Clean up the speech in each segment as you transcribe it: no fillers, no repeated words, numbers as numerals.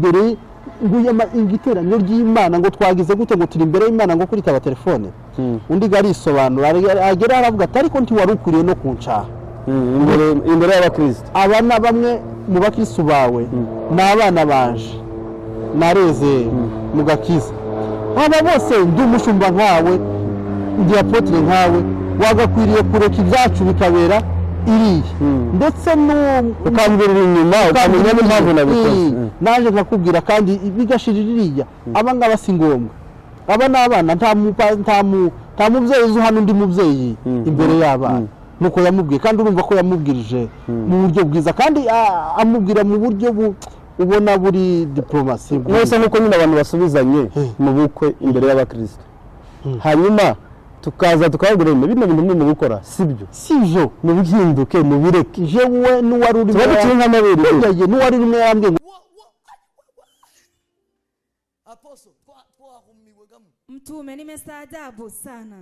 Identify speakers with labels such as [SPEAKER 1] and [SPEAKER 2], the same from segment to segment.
[SPEAKER 1] Dore nguyama ingiteranyo ry'Imana ngo twagize gute ngo turi imbere y'Imana ngo kuri taba telefone undi garisobanura agera aravuga ati ariko nti warukuriye no kuncaha
[SPEAKER 2] imbere y'abakristo
[SPEAKER 1] abana bamwe mu bakristo bawe n'abana banje nareze mugakiza aba bose ndi umushumba nkawe ndi apotre nkawe wagakwiriye kureka ibyacu bikabera iri ndetse no
[SPEAKER 2] ukambirira inyuma ukamenya n'impamvu nabikoze
[SPEAKER 1] naje nkakubwira kandi bigashiririya abanga basingombwa aba nabana nta mubyeyi uzo hano ndi mubyeyi imbere y'abana nuko yamubwiye kandi urumva ko yamubwirije mu buryo bwiza kandi amubwira mu buryo ubona buri diplomasi
[SPEAKER 2] mwese nkuko nyine abantu basubizanye mu bukwe imbere y'abakristo hanyuma tukaza tukabwira bino bintu mu gukora sibyo mu bihinduke mu bireke jewe n'uwari uri n'uwari rimwe yambye
[SPEAKER 3] Apostle twahumiwe gamu
[SPEAKER 4] Mtume nimestaajabu sana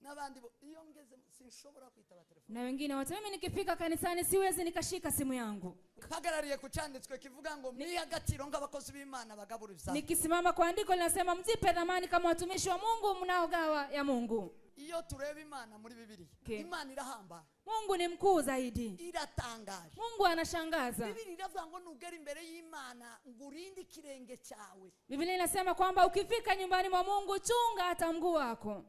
[SPEAKER 3] nabandi iyo ngeze sinshobora kwitaba telefone
[SPEAKER 4] na wengine wote mimi nikifika kanisani siwezi nikashika simu yangu
[SPEAKER 3] hagarariye ku cyanditswe kivuga ngo muri agatiro ng'abakozi b'Imana bagabura ibisanga
[SPEAKER 4] nikisimama kwa andiko linasema mjipe dhamani kama watumishi wa Mungu mnaogawa ya Mungu.
[SPEAKER 3] Iyo tureba Imana muri Bibiliya Imana irahamba
[SPEAKER 4] Mungu ni mkuu zaidi
[SPEAKER 3] iratangaje
[SPEAKER 4] Mungu anashangaza
[SPEAKER 3] Bibiliya iravuga ngo nugera imbere y'Imana ngurinde kirenge cyawe
[SPEAKER 4] Biblia inasema kwamba ukifika nyumbani mwa Mungu chunga hata mguu wako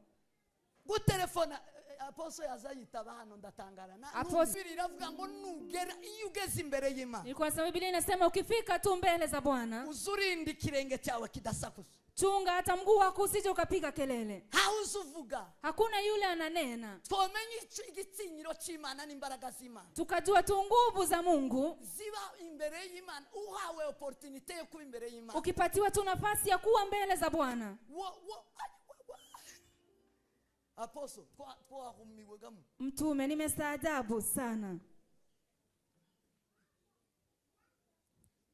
[SPEAKER 3] gutelefona Apostle yazayitaba hano ndatangara na Biblia iravuga ngo nugera iyo ugeze imbere y'Imana
[SPEAKER 4] Ilikuwa sababu Biblia inasema ukifika tu mbele za Bwana
[SPEAKER 3] uzurinde kirenge cyawe kidasakuza
[SPEAKER 4] chunga hata mguu wako usije ukapiga kelele
[SPEAKER 3] hauzuvuga
[SPEAKER 4] hakuna yule ananena
[SPEAKER 3] twomenye igitinyiro cy'Imana n'imbaraga z'Imana
[SPEAKER 4] tukajua tu nguvu za Mungu
[SPEAKER 3] ziba imbere y'Imana uhawe opportunity yo kuba imbere y'Imana
[SPEAKER 4] ukipatiwa tu nafasi ya kuwa mbele za Bwana
[SPEAKER 3] Apostle twahumiwe gamu
[SPEAKER 4] Mtume nimestaajabu sana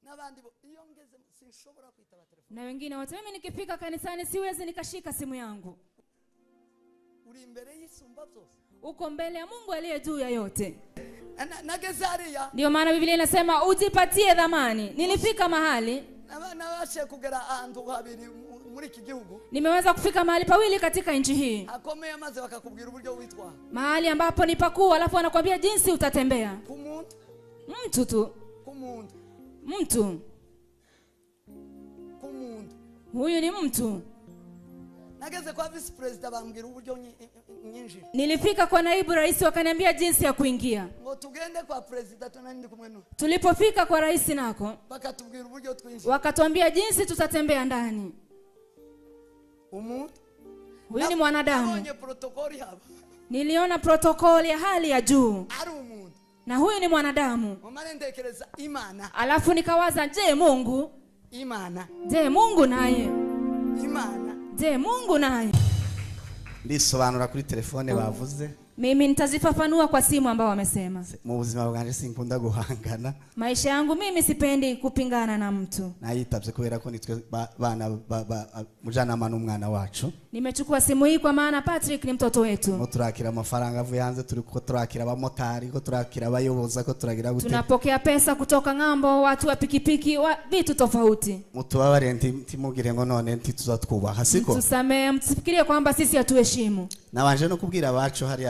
[SPEAKER 3] nabandi iyo ngeze sinshobora kwitaba telefone
[SPEAKER 4] na wengine wote mimi nikifika kanisani siwezi nikashika simu yangu
[SPEAKER 3] uri imbere y'Isumba byose
[SPEAKER 4] uko mbele ya Mungu aliye juu ya yote
[SPEAKER 3] nageze hariya
[SPEAKER 4] ndio maana Biblia inasema ujipatie dhamani nilifika mahali
[SPEAKER 3] nabashe kugera ahantu habiri muri iki gihugu
[SPEAKER 4] nimeweza kufika mahali pawili katika nchi hii
[SPEAKER 3] akomeye maze bakakubwira uburyo witwa
[SPEAKER 4] mahali ambapo ni pakuu alafu anakuambia jinsi utatembea
[SPEAKER 3] kumuntu
[SPEAKER 4] mtu tu
[SPEAKER 3] kumuntu
[SPEAKER 4] mtu
[SPEAKER 3] kumuntu
[SPEAKER 4] huyu ni mtu
[SPEAKER 3] nageze kwa vice president bambwira uburyo nyinji
[SPEAKER 4] nilifika kwa naibu rais wakaniambia jinsi ya kuingia
[SPEAKER 3] ngo tugende kwa president tunandi kumwe no
[SPEAKER 4] tulipofika kwa rais nako
[SPEAKER 3] bakatubwira uburyo twinji
[SPEAKER 4] wakatuambia jinsi tutatembea ndani
[SPEAKER 3] umuntu
[SPEAKER 4] huyu ni mwanadamu
[SPEAKER 3] nabonye protokoli hapa
[SPEAKER 4] niliona protokoli ya hali ya juu
[SPEAKER 3] ari umuntu
[SPEAKER 4] na huyu ni mwanadamu
[SPEAKER 3] umane ndekereza Imana
[SPEAKER 4] alafu nikawaza je Mungu naye Mungu naye
[SPEAKER 5] ndisobanura kuri telefone bavuze
[SPEAKER 4] mimi nitazifafanua kwa simu ambao wamesema
[SPEAKER 5] mu buzima bwanje sinkunda guhangana
[SPEAKER 4] maisha yangu mimi sipendi kupingana na mtu
[SPEAKER 5] nayitavye kubera ko nitwe bana mujana manu umwana wacu
[SPEAKER 4] nimechukua simu hii kwa maana Patrick ni mtoto wetu
[SPEAKER 5] mo turakira amafaranga avuye hanze turi ko turakira abamotari ko turakira abayoboza ko turagira gute
[SPEAKER 4] tunapokea pesa kutoka ngambo watu wa pikipiki vitu tofauti
[SPEAKER 5] mutubabare ntimugire ngo none ntituzatwubaha siko
[SPEAKER 4] tusamee msifikirie kwamba sisi hatuheshimu
[SPEAKER 5] nabanje no kubwira abacu hari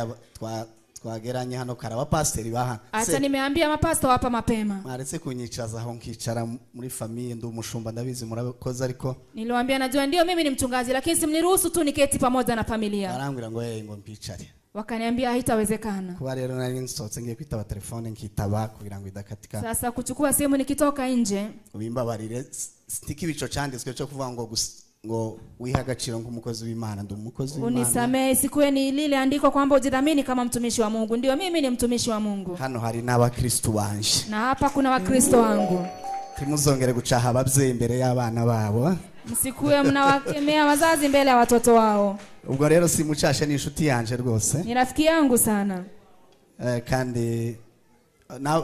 [SPEAKER 5] twageranye hano karaba pastor baha
[SPEAKER 4] acha nimeambia mapastor hapa mapema
[SPEAKER 5] maretse kunyicaza aho nkicara muri famille ndi umushumba ndabizi murakoze ariko
[SPEAKER 4] niliwaambia najua ndio mimi ni mchungaji lakini simniruhusu tu niketi pamoja na familia
[SPEAKER 5] arambwira ngo ngo mpicare
[SPEAKER 4] wakaniambia haitawezekana
[SPEAKER 5] kuba rero nari nsotse ngiye kwitaba telefone nkitaba kugira ngo idakatika
[SPEAKER 4] sasa kuchukua simu nikitoka nje
[SPEAKER 5] ubimbabarire stiki bico cyanditswe cyo kuvuga ngo wiha agaciro nk'umukozi w'Imana ndi umukozi w'Imana
[SPEAKER 4] unisamee sikuwe ni lile andiko kwamba ujidhamini kama mtumishi wa Mungu ndio mimi ni mtumishi wa Mungu
[SPEAKER 5] hano hari n'abakristo banje
[SPEAKER 4] na hapa kuna wakristo wangu
[SPEAKER 5] timuzongere gucaha abavyeyi imbere y'abana babo
[SPEAKER 4] msikuwe mnawakemea wazazi mbele ya watoto wao
[SPEAKER 5] ubwo rero simucashe ni inshuti yanje rwose
[SPEAKER 4] ni rafiki yangu sana
[SPEAKER 5] kandi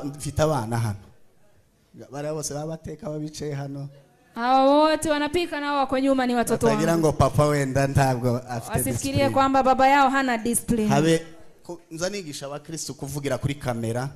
[SPEAKER 5] mfite abana hano bari bose babateka babicaye hano
[SPEAKER 4] hao wote wanapika nao wako nyuma ni watoto wangu
[SPEAKER 5] atagira ngo papa wenda ntabwo afite
[SPEAKER 4] asifikirie kwamba baba yao hana discipline
[SPEAKER 5] habe nza nigisha abakristo kuvugira kuri kamera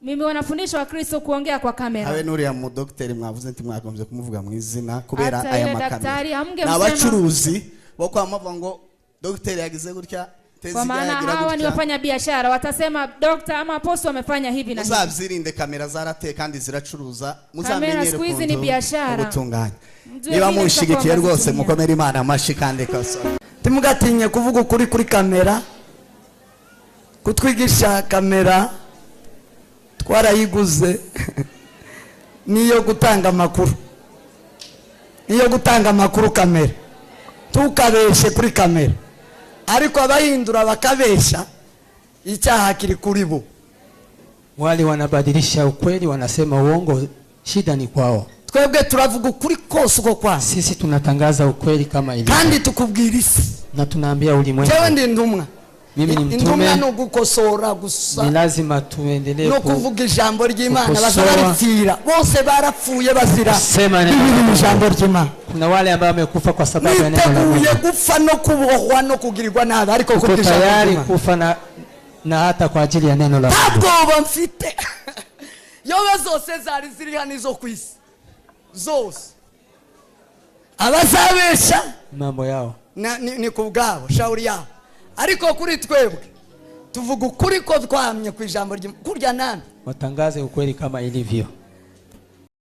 [SPEAKER 4] Mimi wanafundisha wa Kristo kuongea kwa kamera.
[SPEAKER 5] Abe nuriya mu docteur mwavuze nti mwagombye kumuvuga mu izina kubera
[SPEAKER 4] Hata
[SPEAKER 5] aya
[SPEAKER 4] yule
[SPEAKER 5] makamera.
[SPEAKER 4] daktari hamngemsema.
[SPEAKER 5] Nabacuruzi bo kwamavuga ngo docteur yagize gutya tezi
[SPEAKER 4] Kwa maana
[SPEAKER 5] yagira
[SPEAKER 4] hawa ni
[SPEAKER 5] gutya.
[SPEAKER 4] wafanya biashara, watasema dokta ama apostle wamefanya hivi na hivi.
[SPEAKER 5] Muzabyirinde kamera zarateye kandi ziracuruza.
[SPEAKER 4] Kamera siku hizi ni biashara.
[SPEAKER 5] Ubutunganye.
[SPEAKER 4] Mjue
[SPEAKER 5] Niba
[SPEAKER 4] vile
[SPEAKER 5] mushigikiye
[SPEAKER 4] tutakuwa
[SPEAKER 5] rwose
[SPEAKER 4] tunatumia.
[SPEAKER 5] mukomere Imana amashi kandi kasora.
[SPEAKER 3] Timugatinye kuvuga ukuri kuri kamera. Kutwigisha kamera twarayiguze niyo gutanga amakuru. Niyo gutanga amakuru kamera. Tukabeshe kuri kamera. Ariko abahindura bakabesha icyaha kiri kuri bo.
[SPEAKER 6] Wale wanabadilisha ukweli, wanasema uongo, shida ni kwao.
[SPEAKER 3] Twebwe turavuga ukuri kose uko kwa.
[SPEAKER 6] Sisi tunatangaza ukweli kama ilivyo.
[SPEAKER 3] Kandi tukubwira isi.
[SPEAKER 6] Na tunaambia ulimwengu.
[SPEAKER 3] Jewe ndi ndumwa.
[SPEAKER 6] Mimi ni mtume.
[SPEAKER 3] Indumwa no gukosora gusa.
[SPEAKER 6] Ni lazima tuendelee
[SPEAKER 3] no kuvuga ijambo ry'Imana
[SPEAKER 6] kukosora.
[SPEAKER 3] bazabaripfira bose barapfuye bazira
[SPEAKER 6] Sema
[SPEAKER 3] ijambo ry'Imana.
[SPEAKER 6] Kuna wale ambao wamekufa kwa sababu ya neno la Mungu.
[SPEAKER 3] Niteguye gupfa no kubohwa no kugirirwa nabi ariko
[SPEAKER 6] Uko
[SPEAKER 3] kuvuga ijambo
[SPEAKER 6] tayari
[SPEAKER 3] ry'Imana.
[SPEAKER 6] kufa na hata kwa ajili ya neno la Mungu.
[SPEAKER 3] Ntabwoba mfite yowe zose zari ziri hano izo kwisi zose abazabesha
[SPEAKER 6] Mambo yao
[SPEAKER 3] ni kubwabo shauri yao ariko kuri twebwe tuvuga ukuri ko twamye ku ijambo ry'Imana kurya nani
[SPEAKER 6] watangaze ukweli kama ilivyo.